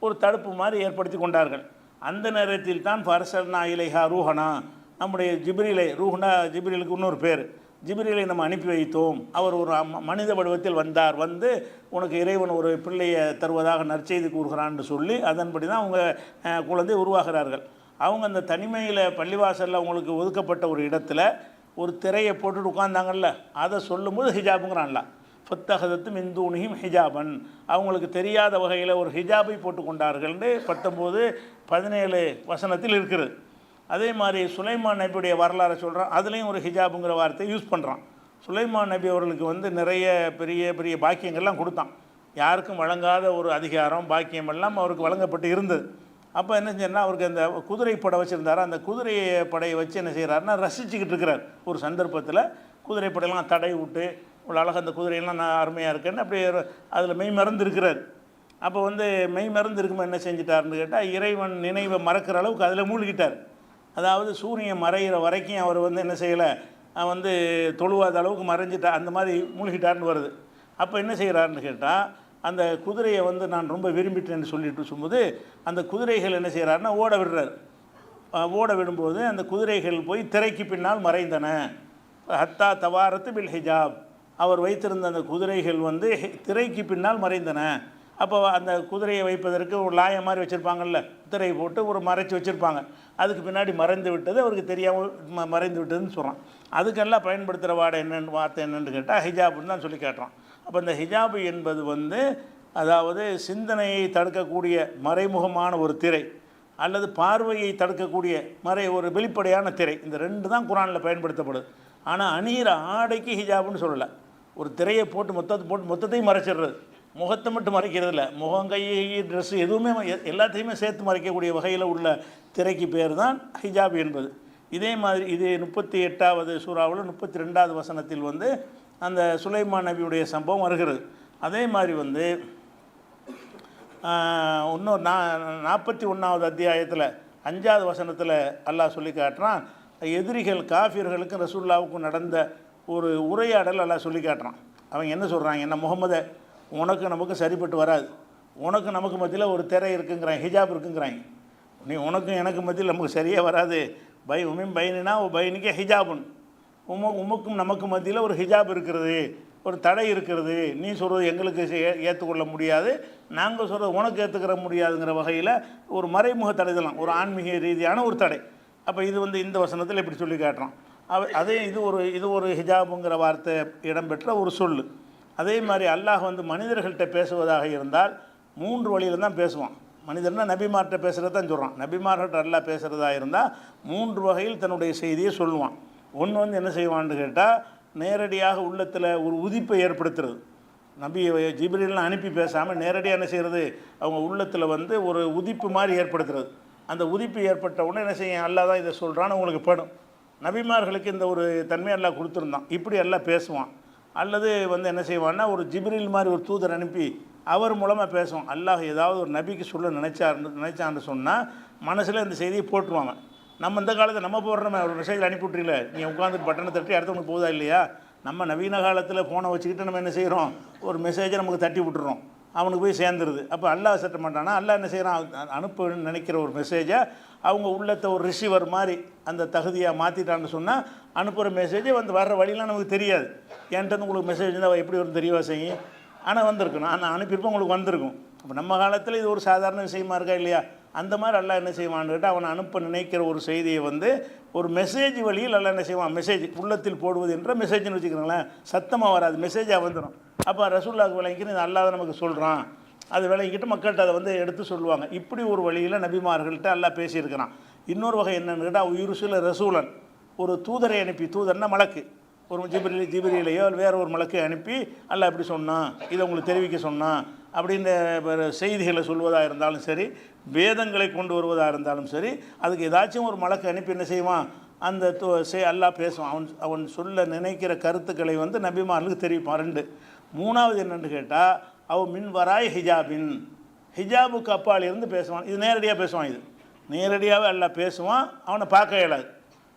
ஒரு தடுப்பு மாதிரி ஏற்படுத்தி கொண்டார்கள். அந்த நேரத்தில் தான் ஃபர்சல்னா இலைஹா ரூஹனா, நம்முடைய ஜிப்ரீலை, ரூஹ்னா ஜிப்ரீலுக்கு இன்னொரு பேர், ஜிப்ரீலை நம்ம அனுப்பி வைத்தோம். அவர் ஒரு மனித வடிவத்தில் வந்தார். வந்து உனக்கு இறைவன் ஒரு பிள்ளையை தருவதாக நற்செய்தி கூறுகிறான்னு சொல்லி அதன்படி தான் அவங்க குழந்தை உருவாகிறார்கள். அவங்க அந்த தனிமையில் பள்ளிவாசலில் அவங்களுக்கு ஒதுக்கப்பட்ட ஒரு இடத்துல ஒரு திரையை போட்டுட்டு உட்கார்ந்தாங்கல்ல, அதை சொல்லும்போது ஹிஜாபுங்கிறான்ல. ஃபத்தஹதத் மின் தூனிஹிம் ஹிஜாபன், அவங்களுக்கு தெரியாத வகையில் ஒரு ஹிஜாபை போட்டு கொண்டார்கள்னு 19-17 வசனத்தில் இருக்கிறது. அதே மாதிரி சுலைமான் நபியுடைய வரலாறு சொல்கிறான். அதுலேயும் ஒரு ஹிஜாபுங்கிற வார்த்தையை யூஸ் பண்ணுறான். சுலைமான் நபி அவர்களுக்கு வந்து நிறைய பெரிய பெரிய பாக்கியங்கள்லாம் கொடுத்தான். யாருக்கும் வழங்காத ஒரு அதிகாரம் பாக்கியம் எல்லாம் அவருக்கு வழங்கப்பட்டு இருந்தது. அப்போ என்ன செஞ்சார்னா, அவருக்கு அந்த குதிரை படை வச்சுருந்தார். அந்த குதிரை படையை வச்சு என்ன செய்கிறாருன்னா ரசிச்சுக்கிட்டு இருக்கிறார். ஒரு சந்தர்ப்பத்தில் குதிரை படையெல்லாம் தடை விட்டு இவ்வளோ அழகாக அந்த குதிரையெல்லாம் நான் அருமையாக இருக்குன்னு அப்படி அதில் மெய் மறந்து இருக்கிறார். அப்போ வந்து மெய் மறந்து இருக்கும்போது என்ன செஞ்சிட்டாருன்னு கேட்டால், இறைவன் நினைவை மறக்கிற அளவுக்கு அதில் மூழ்கிட்டார். அதாவது சூரியன் மறைகிற வரைக்கும் அவர் வந்து என்ன செய்யலை, வந்து தொழுவாத அளவுக்கு மறைஞ்சிட்டா, அந்த மாதிரி மூழ்கிட்டார்னு வருது. அப்போ என்ன செய்கிறாருன்னு கேட்டால், அந்த குதிரையை வந்து நான் ரொம்ப விரும்பிட்டேன்னு சொல்லிட்டு சொல்லும்போது அந்த குதிரைகள் என்ன செய்கிறாருன்னா ஓட விடுறாரு. ஓட விடும்போது அந்த குதிரைகள் போய் திரைக்கு பின்னால் மறைந்தன. ஹத்தா தவாரத்து பில் ஹிஜாப், அவர் வைத்திருந்த அந்த குதிரைகள் வந்து திரைக்கு பின்னால் மறைந்தன. அப்போ அந்த குதிரையை வைப்பதற்கு ஒரு லாய மாதிரி வச்சுருப்பாங்கல்ல, திரை போட்டு ஒரு மறைச்சி வச்சுருப்பாங்க. அதுக்கு பின்னாடி மறைந்து விட்டது, அவருக்கு தெரியாமல் மறைந்து விட்டதுன்னு சொல்கிறான். அதுக்கெல்லாம் பயன்படுத்துகிற வார்த்தை என்னென்னு கேட்டால் ஹிஜாப்னு தான் சொல்லி கேட்டுறான். அப்போ இந்த ஹிஜாபு என்பது வந்து அதாவது சிந்தனையை தடுக்கக்கூடிய மறைமுகமான ஒரு திரை, அல்லது பார்வையை தடுக்கக்கூடிய ஒரு வெளிப்படையான திரை. இந்த ரெண்டு தான் குரானில் பயன்படுத்தப்படுது. ஆனால் அணிகிற ஆடைக்கு ஹிஜாப்னு சொல்லலை. ஒரு திரையை போட்டு மொத்தத்தையும் மறைச்சிடுறது, முகத்தை மட்டும் மறைக்கிறது இல்லை. முகம், கை, ட்ரெஸ்ஸு எதுவுமே எல்லாத்தையுமே சேர்த்து மறைக்கக்கூடிய வகையில் உள்ள திரைக்கு பேர் தான் ஹிஜாப் என்பது. இதே மாதிரி இது 38வது சூறாவில் 32வது வசனத்தில் வந்து அந்த சுலைமான் நபியுடைய சம்பவம் வருகிறது. அதே மாதிரி வந்து இன்னொரு 41வது அத்தியாயத்தில் 5வது வசனத்தில் அல்லாஹ் சொல்லி காட்டுறான், எதிரிகள் காஃபிர்களுக்கும் ரசூலுல்லாவுக்கும் நடந்த ஒரு உரையாடல் அல்லாஹ் சொல்லி காட்டுறான். அவங்க என்ன சொல்கிறாங்க, என்ன முகமதை, உனக்கு நமக்கு சரிப்பட்டு வராது, உனக்கு நமக்கு மத்தியில் ஒரு திரை இருக்குங்கிறாங்க, ஹிஜாப் இருக்குங்கிறாங்க. நீ உனக்கும் எனக்கு மத்தியில் நமக்கு சரியாக வராது. உமின் பைனினா பைனிக்கே ஹிஜாபுன், உமக்கும் நமக்கு மத்தியில் ஒரு ஹிஜாப் இருக்கிறது, ஒரு தடை இருக்கிறது. நீ சொல்கிறது எங்களுக்கு ஏற்றுக்கொள்ள முடியாது, நாங்கள் சொல்கிறது உனக்கு ஏற்றுக்கிற முடியாதுங்கிற வகையில் ஒரு மறைமுக தடை தான், ஒரு ஆன்மீக ரீதியான ஒரு தடை. அப்போ இது வந்து இந்த வசனத்தில் இப்படி சொல்லி காட்டுறோம். அதே இது ஒரு ஹிஜாபுங்கிற வார்த்தை இடம்பெற்ற ஒரு சொல். அதே மாதிரி அல்லாஹ் வந்து மனிதர்கள்ட்ட பேசுவதாக இருந்தால் 3 வழியில் தான் பேசுவான். மனிதர்னா நபிமார்கிட்ட பேசுகிறது தான் சொல்கிறான். நபிமார்கிட்ட அல்லாஹ் பேசுகிறதா இருந்தால் 3 வகையில் தன்னுடைய செய்தியை சொல்லுவான். ஒன்று வந்து என்ன செய்வான்னு கேட்டால், நேரடியாக உள்ளத்தில் ஒரு உதிப்பை ஏற்படுத்துறது. நபி ஜிப்ரீல்லாம் அனுப்பி பேசாமல் நேரடியாக என்ன செய்கிறது, அவங்க உள்ளத்தில் வந்து ஒரு உதிப்பு மாதிரி ஏற்படுத்துறது. அந்த உதிப்பு ஏற்பட்ட உடனே என்ன செய்யும், அல்லாஹ் தான் இதை சொல்கிறான்னு உங்களுக்கு படும். நபிமார்களுக்கு இந்த ஒரு தன்மை அல்லாஹ் கொடுத்துருந்தான். இப்படி எல்லாம் பேசுவான். அல்லது வந்து என்ன செய்வான்னா, ஒரு ஜிப்ரீல் மாதிரி ஒரு தூதர் அனுப்பி அவர் மூலமாக பேசுவான். அல்லாஹ் ஏதாவது ஒரு நபிக்கு சொல்ல நினைச்சான்னு சொன்னால் மனசில் இந்த செய்தியை போட்டுருவாங்க. நம்ம இந்த காலத்தில் நம்ம போடுறோமே, ஒரு மெசேஜ் அனுப்பிவிட்றீங்கள, நீ உட்காந்துட்டு பட்டனை தட்டி அடுத்தவங்களுக்கு போதா இல்லையா? நம்ம நவீன காலத்தில் ஃபோனை வச்சுக்கிட்டு நம்ம என்ன செய்கிறோம், ஒரு மெசேஜை நமக்கு தட்டி விட்டுறோம், அவனுக்கு போய் சேர்ந்துருது. அப்போ அல்லாஹ் சட்ட மாட்டானா, அல்லாஹ் என்ன செய்கிறான், அனுப்ப நினைக்கிற ஒரு மெசேஜை அவங்க உள்ளத்தை ஒரு ரிசீவர் மாதிரி அந்த தகுதியாக மாற்றிட்டான்னு சொன்னால் அனுப்புகிற மெசேஜை வந்து வர்ற வழியெலாம் நமக்கு தெரியாது. என்கிட்ட உங்களுக்கு மெசேஜ் இருந்தால் எப்படி வரும் தெரியவா செய்யும், ஆனால் வந்திருக்கணும், ஆனால் அனுப்பியிருப்போம் உங்களுக்கு வந்திருக்கும். அப்போ நம்ம காலத்தில் இது ஒரு சாதாரண விஷயமா இருக்கா இல்லையா? அந்த மாதிரி அல்லாஹ் என்ன செய்வான்னு கேட்டால், அவனை அனுப்ப நினைக்கிற ஒரு செய்தியை வந்து ஒரு மெசேஜ் வழியில் அல்லாஹ் என்ன செய்வான், மெசேஜ் உள்ளத்தில் போடுவது என்ற மெசேஜ்னு வச்சுக்கிறோங்களேன், சத்தமாக வராது, மெசேஜாக வந்துடும். அப்போ ரசூலுல்லாஹ்வுக்கு விளங்கிட்டு இது அல்லாஹ் நமக்கு சொல்கிறான், அது விளங்கிட்டு மக்கள்கிட்ட அதை வந்து எடுத்து சொல்லுவாங்க. இப்படி ஒரு வழியில் நபிமார்கள்ட்ட அல்லாஹ் பேசியிருக்கிறான். இன்னொரு வகை என்னன்னு கேட்டால், உயிருசுல ரசூலன், ஒரு தூதரை அனுப்பி, தூதர்னா மலக்கு, ஒரு ஜிப்ரீலையோ வேறு ஒரு மலக்கை அனுப்பி அல்லாஹ் இப்படி சொன்னான், இதை உங்களுக்கு தெரிவிக்க சொன்னான் அப்படின்ற செய்திகளை சொல்வதாக இருந்தாலும் சரி, வேதங்களை கொண்டு வருவதாக இருந்தாலும் சரி, அதுக்கு ஏதாச்சும் ஒரு மலக்கு அனுப்பி என்ன செய்வான், அந்த அல்லாஹ் பேசுவான். அவன் சொல்ல நினைக்கிற கருத்துக்களை வந்து நபிமார்களுக்கு தெரிவிப்பான். 2. 3வது என்னென்னு கேட்டால், அவன் மின் வராய் ஹிஜாபின், ஹிஜாபுக்கு அப்பால் இருந்து பேசுவான். இது நேரடியாக பேசுவான். இது நேரடியாகவே அல்லாஹ் பேசுவான், அவனை பார்க்க இயலாது.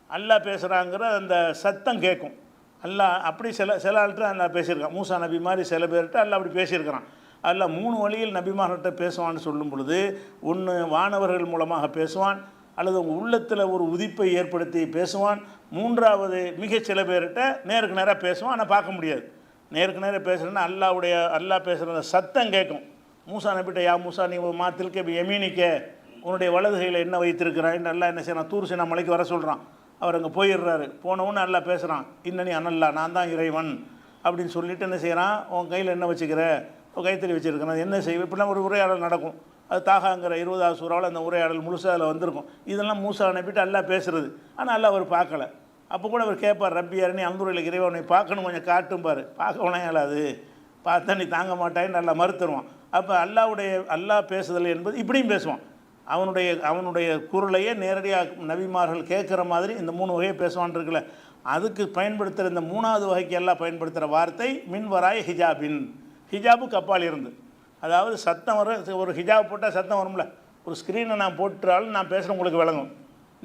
அல்லாஹ் பேசுகிறாங்கிற அந்த சத்தம் கேட்கும். அல்லாஹ் அப்படி சில ஆள்கிட்ட அல்லாஹ் பேசியிருக்கான். மூசா நபி மாதிரி சில பேர்கிட்ட அல்லாஹ் அப்படி பேசியிருக்கிறான். அதில் 3 வழியில் நபிமார்கிட்ட பேசுவான்னு சொல்லும் பொழுது, ஒன்று வானவர்கள் மூலமாக பேசுவான், அல்லது உங்கள் உள்ளத்தில் ஒரு உதிப்பை ஏற்படுத்தி பேசுவான். 3வது மிக சில பேர்கிட்ட நேருக்கு நேராக பேசுவான், ஆனால் பார்க்க முடியாது. நேருக்கு நேராக பேசுகிறேன்னா அல்லாஹ் பேசுகிற சத்தம் கேட்கும். மூசா நபிட்ட, யா மூசா நீ மாத்திருக்க எமீனிக்க, உன்னுடைய வலது கையில் என்ன வைத்திருக்கிறான், நல்லா என்ன செய்யறான், தூர் சின்ன மலைக்கு வர சொல்கிறான். அவர் அங்கே போயிடுறாரு. போனவுன்னு நல்லா பேசுகிறான், இன்னனி அனல்லா, நான் தான் இறைவன் அப்படின்னு சொல்லிட்டு என்ன செய்கிறான், உன் கையில் என்ன வச்சுக்கிற, கைத்தறி வச்சுருக்கணும், என்ன செய்வேன், இப்படிலாம் ஒரு உரையாடல் நடக்கும். அது தாகாங்கிற 20வது சூறாவில் அந்த உரையாடல் முழுசாக அதில் வந்திருக்கும். இதெல்லாம் மூசா அனுப்பிட்டு அல்லாஹ் பேசுகிறது. ஆனால் அல்லாஹ் அவர் பார்க்கல. அப்போ கூட அவர் கேட்பார், ரப்பி அரணி அந்துரையில் இறைவனை பார்க்கணும், கொஞ்சம் காட்டும் பாரு. பார்க்க உனையாலாது, பார்த்தா நீ தாங்க மாட்டாயின்னு நல்லா மறுத்துருவான். அப்போ அல்லாஹ் பேசுதல் என்பது இப்படியும் பேசுவான். அவனுடைய குரலையே நேரடியாக நபிமார்கள் கேட்குற மாதிரி இந்த 3 வகையை பேசுவான் இருக்குல்ல. அதுக்கு பயன்படுத்துகிற இந்த 3வது வகைக்கு எல்லாம் பயன்படுத்துகிற வார்த்தை மின்வராய் ஹிஜாபின், ஹிஜாபுக்கு அப்பால் இருந்து. அதாவது சத்தம் ஒரு ஹிஜாப் போட்டால் சத்தம் வரும்ல. ஒரு ஸ்க்ரீனை நான் போட்டுறாலும் நான் பேசுகிற உங்களுக்கு விளங்கும்,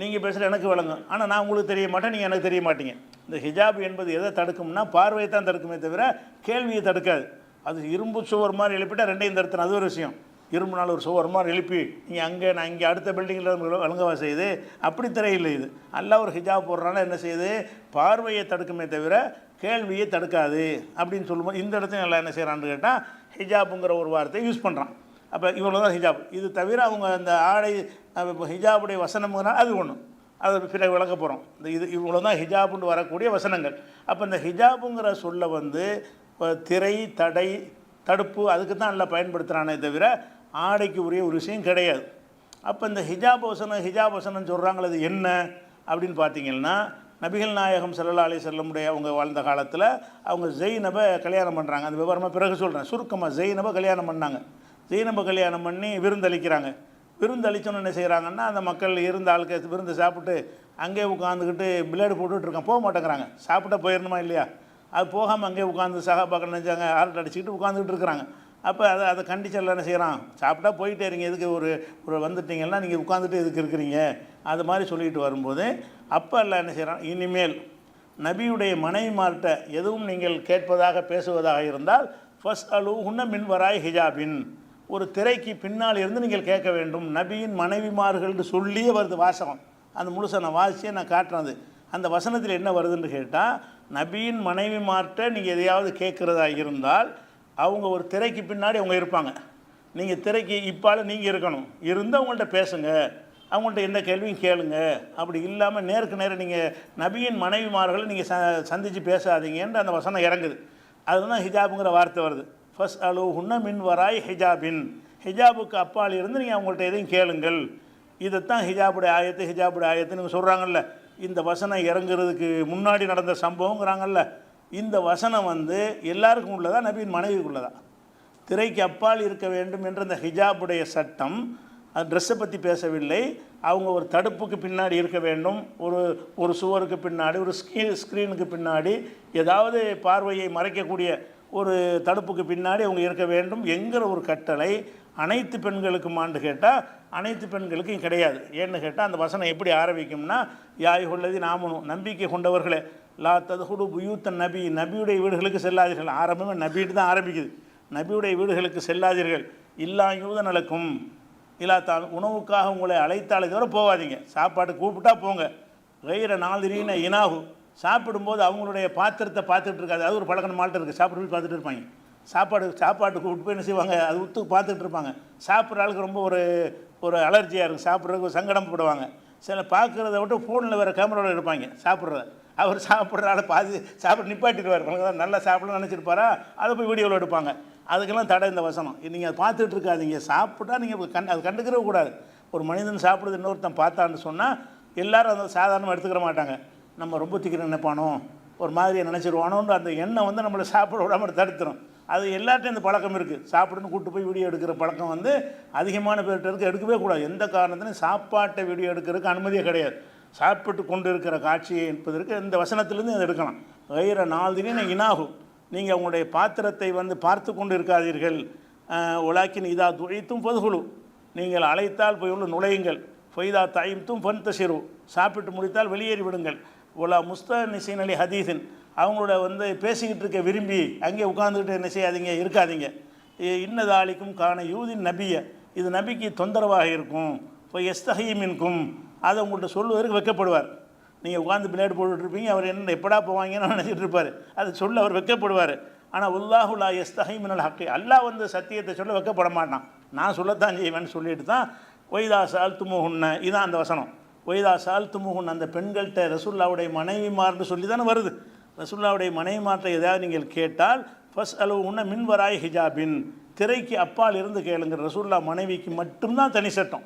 நீங்கள் பேசுகிற எனக்கு விளங்கும். ஆனால் நான் உங்களுக்கு தெரிய மாட்டேன், நீங்கள் எனக்கு தெரிய மாட்டீங்க. இந்த ஹிஜாப் என்பது எதை தடுக்கும்னா பார்வையை தான் தடுக்குமே தவிர கேள்வியை தடுக்காது. அது இரும்பு சுவர் மாதிரி எழுப்பிட்டால் ரெண்டையும் தடுத்தணும், அது ஒரு விஷயம். இரும்பு நாள் ஒரு சுவர் மாதிரி எழுப்பி நீங்கள் நான் இங்கே அடுத்த பில்டிங்கில் வழங்கவா செய்யுது, அப்படி திரையில்லை. இது அல்லாஹ் ஒரு ஹிஜாப் போடுறான்னா என்ன செய்யுது, பார்வையை தடுக்குமே தவிர கேள்வியை தடுக்காது அப்படின்னு சொல்லும்போது இந்த இடத்துல எல்லாம் என்ன செய்கிறான்னு கேட்டால் ஹிஜாப்புங்கிற ஒரு வார்த்தையை யூஸ் பண்ணுறான். அப்போ இவ்வளோ தான் ஹிஜாப். இது தவிர அவங்க அந்த ஆடை ஹிஜாபுடைய வசனம்னா அது ஒன்று, அது பிறகு விளக்க போகிறோம். இது இவ்வளோ தான் ஹிஜாபுன்னு வரக்கூடிய வசனங்கள். அப்போ இந்த ஹிஜாபுங்கிற சொல்ல திரை, தடை, தடுப்பு அதுக்கு தான் நல்லா பயன்படுத்துகிறானே தவிர ஆடைக்கு உரிய ஒரு விஷயம் கிடையாது. அப்போ இந்த ஹிஜாப் வசனம் சொல்கிறாங்களே அது என்ன அப்படின்னு பார்த்தீங்கன்னா, நபிகள் நாயகம் ஸல்லல்லாஹு அலைஹி வஸல்லம் அவங்க வாழ்ந்த காலத்தில் அவங்க ஜெய்னபை கல்யாணம் பண்ணுறாங்க. அந்த விவரமாக பிறகு சொல்கிறேன். சுருக்கமாக ஜெய்னபை கல்யாணம் பண்ணாங்க. ஜெய்னபை கல்யாணம் பண்ணி விருந்தளிக்கிறாங்க. விருந்தளிச்சோன்னு என்ன செய்கிறாங்கன்னா, அந்த மக்கள் இருந்த ஆளுக்கு விருந்து சாப்பிட்டு அங்கேயே உட்காந்துக்கிட்டு பிளேடு போட்டுட்டு இருக்கான், போக மாட்டேங்கிறாங்க. சாப்பிட்டா போயிடணுமா இல்லையா, அது போகாமல் அங்கேயே உட்காந்து சகாபாக்கள் நினைச்சாங்க ஆர்ட் அடிச்சுக்கிட்டு உட்காந்துக்கிட்டு இருக்கிறாங்க. அப்போ அதை கண்டிச்சரில் என்ன செய்கிறான், சாப்பிட்டா போயிட்டே இருங்க, எதுக்கு ஒரு வந்துட்டிங்கன்னா நீங்கள் உட்காந்துட்டு எதுக்கு இருக்கிறீங்க, அது மாதிரி சொல்லிட்டு வரும்போது அப்போ எல்லாம் என்ன செய்கிறான், இனிமேல் நபியுடைய மனைவிமார்கிட்ட எதுவும் நீங்கள் கேட்பதாக பேசுவதாக இருந்தால் ஃபஸ்ட் அலூஹுன்ன மின் வராய் ஹிஜாபின், ஒரு திரைக்கு பின்னால் இருந்து நீங்கள் கேட்க வேண்டும். நபியின் மனைவிமார்கள்னு சொல்லியே வருது வாசகம். அந்த முழுசை நான் வாசிச்சே நான் காட்டுறது. அந்த வசனத்தில் என்ன வருதுன்னு கேட்டால், நபியின் மனைவிமார்கிட்ட நீங்கள் எதையாவது கேட்குறதா இருந்தால் அவங்க ஒரு திரைக்கு பின்னாடி அவங்க இருப்பாங்க. நீங்கள் திரைக்கு இப்பால் நீங்கள் இருக்கணும், இருந்து அவங்கள்ட்ட பேசுங்க, அவங்கள்ட்ட எந்த கேள்வியும் கேளுங்க. அப்படி இல்லாமல் நேருக்கு நேரம் நீங்கள் நபியின் மனைவிமார்களை நீங்கள் சந்தித்து பேசாதீங்கன்ற அந்த வசனம் இறங்குது. அதுதான் ஹிஜாபுங்கிற வார்த்தை வருது. ஃபஸ்ட் அலூஹுன்ன மின் வராய் ஹிஜாபின், ஹிஜாபுக்கு அப்பால் இருந்து நீங்கள் அவங்கள்ட்ட எதையும் கேளுங்கள். இதைத்தான் ஹிஜாபுடைய ஆயத்து நீங்கள் சொல்கிறாங்கல்ல. இந்த வசனம் இறங்குறதுக்கு முன்னாடி நடந்த சம்பவங்கிறாங்கல்ல. இந்த வசனம் எல்லாருக்கும் உள்ளதா, நபியின் மனைவிக்குள்ளதா? திரைக்கு அப்பால் இருக்க வேண்டும் என்ற இந்த ஹிஜாபுடைய சட்டம் அது ட்ரெஸ்ஸை பற்றி பேசவில்லை. அவங்க ஒரு தடுப்புக்கு பின்னாடி இருக்க வேண்டும், ஒரு சுவருக்கு பின்னாடி, ஒரு ஸ்க்ரீனுக்கு பின்னாடி, ஏதாவது பார்வையை மறைக்கக்கூடிய ஒரு தடுப்புக்கு பின்னாடி அவங்க இருக்க வேண்டும் என்கிற ஒரு கட்டளை அனைத்து பெண்களுக்குமான்னு கேட்டால் அனைத்து பெண்களுக்கும் கிடையாது. ஏன்னு கேட்டால் அந்த வசனம் எப்படி ஆரம்பிக்கும்னா, யாய் உள்ளதி நாமனும், நம்பிக்கை கொண்டவர்களே, லா ததுகுடு புயூத்தன் நபி, நபியுடைய வீடுகளுக்கு செல்லாதீர்கள். ஆரம்பமே நபிட்டு தான் ஆரம்பிக்குது. நபியுடைய வீடுகளுக்கு செல்லாதீர்கள். இல்லா யூத நலக்கும், இல்லா தான் உணவுக்காக உங்களை அழைத்தாலே தவிர போகாதீங்க. சாப்பாடு கூப்பிட்டா போங்க. கைர நாளிரீன இனாகு, சாப்பிடும்போது அவங்களுடைய பாத்திரத்தை பார்த்துட்டு இருக்காது. அது ஒரு பழக்கம் மால்ட்டு இருக்குது. சாப்பிட்டு போய் பார்த்துட்டு இருப்பாங்க. சாப்பாட்டு கூப்பிட்டு போய் என்ன செய்வாங்க, அது உத்து பார்த்துட்டு இருப்பாங்க. சாப்பிட்ற ஆளுக்கு ரொம்ப ஒரு அலர்ஜியாக இருக்கும், சாப்பிட்றதுக்கு சங்கடம் போடுவாங்க. சில பார்க்குறத விட்டு ஃபோனில் வேறு கேமராவில் இருப்பாங்க சாப்பிட்றத. அவர் சாப்பிட்ற ஆளை சாப்பிட்டு நிப்பாட்டிடுவார். நல்லா சாப்பிடணும்னு நினச்சிருப்பாரா, அதை போய் வீடியோவில் எடுப்பாங்க. அதுக்கெல்லாம் தடை இந்த வசனம். நீங்கள் அதை பார்த்துட்டு இருக்காதீங்க. சாப்பிட்டா நீங்கள் அது கண்டுக்கிறவே கூடாது. ஒரு மனிதன் சாப்பிடுறது இன்னொருத்தன் பார்த்தான்னு சொன்னால் எல்லோரும் அதை சாதாரணமாக எடுத்துக்கிற மாட்டாங்க. நம்ம ரொம்ப திக்கிற நினைப்பானோ, ஒரு மாதிரியை நினச்சிருவானோன்ற அந்த எண்ணம் நம்மளை சாப்பிட விடாமல் தடுத்துரும். அது எல்லார்ட்டையும் இந்த பழக்கம் இருக்குது. சாப்பிடுன்னு கூப்பிட்டு போய் வீடியோ எடுக்கிற பழக்கம் அதிகமான பேர்கிட்ட எடுக்கவே கூடாது. எந்த காரணத்திலையும் சாப்பாட்டை வீடியோ எடுக்கிறதுக்கு அனுமதியே கிடையாது. சாப்பிட்டு கொண்டு இருக்கிற காட்சியை என்பதற்கு இந்த வசனத்திலேருந்து அதை எடுக்கலாம். கைர நாள்தினே இனாகும், நீங்கள் அவங்களுடைய பாத்திரத்தை பார்த்து கொண்டு இருக்காதீர்கள். உலாக்கின் இதா துழைத்தும் பொதுகுழு, நீங்கள் அழைத்தால் போய் உள்ள நுழையுங்கள். ஃபொய்தா தாய்த்தும் ஃபன் தசிரு, சாப்பிட்டு முடித்தால் வெளியேறி விடுங்கள். ஒலா முஸ்தனிசின் அலி ஹதீஸின், அவங்களோட பேசிக்கிட்டு இருக்க விரும்பி அங்கே உட்காந்துக்கிட்டு என்ன செய்யாதீங்க, இருக்காதீங்க. இன்னதாலிக்கும் காண யூதின் நபிய, இது நபிக்கு தொந்தரவாக இருக்கும். இப்போ எஸ்தஹீமின்கும், அதை உங்கள்கிட்ட சொல்லுவதற்கு வைக்கப்படுவார். நீங்கள் உட்காந்து பிளேடு போட்டுட்ருப்பீங்க, அவர் என்ன எப்படா போவாங்கன்னு நினச்சிட்டு இருப்பார். அது சொல்ல அவர் வைக்கப்படுவார். ஆனால் உல்லாஹுல்லா எஸ்தஹீமினல் ஹக்கி, அல்லாஹ் சத்தியத்தை சொல்ல வைக்கப்பட மாட்டான். நான் சொல்லத்தான் செய்வேன்னு சொல்லிட்டு தான் ஒய்தா சால்துமுஹுன்ன, இதுதான் அந்த வசனம். ஒய்தா சால்துமுஹுன், அந்த பெண்கள்கிட்ட ரசூலுல்லாவுடைய மனைவிமார்னு சொல்லி தானே வருது. ரசூலுல்லாவுடைய மனைவிமார்ட்ட ஏதாவது நீங்கள் கேட்டால் ஃபஸ்ட் அலூஹுன்ன மின் வராய் ஹிஜாபின், திரைக்கு அப்பால் இருந்து கேளுங்க. ரசூலுல்லா மனைவிக்கு மட்டும்தான் தனி சட்டம்.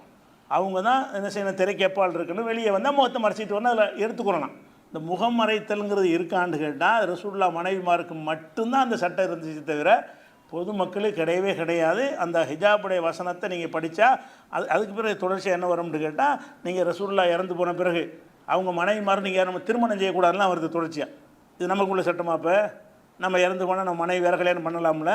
அவங்க தான் என்ன செய்யணும், திரைக்கு அப்பால் இருக்கணும். வெளியே வந்தால் முகத்தை மறைச்சிட்டு வரணும், அதில் எடுத்துக்கொள்ளலாம். இந்த முகம் மறைத்தல்ங்கிறது இருக்கான்னு கேட்டால் ரசூலுல்லா மனைவிமாருக்கு மட்டும்தான் அந்த சட்டம் இருந்துச்சு தவிர பொதுமக்களுக்கு கிடையவே கிடையாது. அந்த ஹிஜாபுடைய வசனத்தை நீங்கள் படித்தா அதுக்கு பிறகு தொடர்ச்சியாக என்ன வரும்னு கேட்டால், நீங்கள் ரசூலுல்லா இறந்து போன பிறகு அவங்க மனைவிமார் நீங்கள் நம்ம திருமணம் செய்யக்கூடாதுலாம் வருது தொடர்ச்சியாக. இது நமக்குள்ள சட்டமா? இப்போ நம்ம இறந்து போனால் நம்ம மனைவி வேறு கல்யாணம் பண்ணலாம்ல?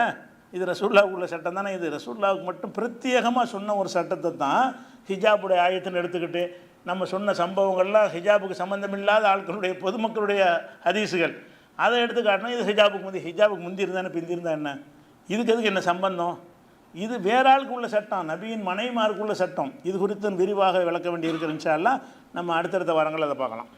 இது ரசூலுல்லாவுக்கு உள்ள சட்டம் தானே. இது ரசூலுல்லாவுக்கு மட்டும் பிரத்யேகமாக சொன்ன ஒரு சட்டத்தை தான் ஹிஜாபுடைய ஆயத்துன்னு எடுத்துக்கிட்டு நம்ம சொன்ன சம்பவங்கள்லாம் ஹிஜாபுக்கு சம்மந்தமில்லாத ஆட்களுடைய பொதுமக்களுடைய ஹதீஸுகள் அதை எடுத்து காட்டினா இது ஹிஜாபுக்கு முந்தி இருந்தானே பிந்தி இருந்தால் என்ன? இதுக்கு எதுக்கு என்ன சம்பந்தம்? இது வேற ஆளுக்கு உள்ள சட்டம், நபியின் மனைவிமாருக்கு உள்ள சட்டம். இது குறித்து விரிவாக விளக்க வேண்டி இருக்கிற இன்ஷா அல்லாஹ் நம்ம அடுத்தடுத்த வாரங்கள் அதை பார்க்கலாம்.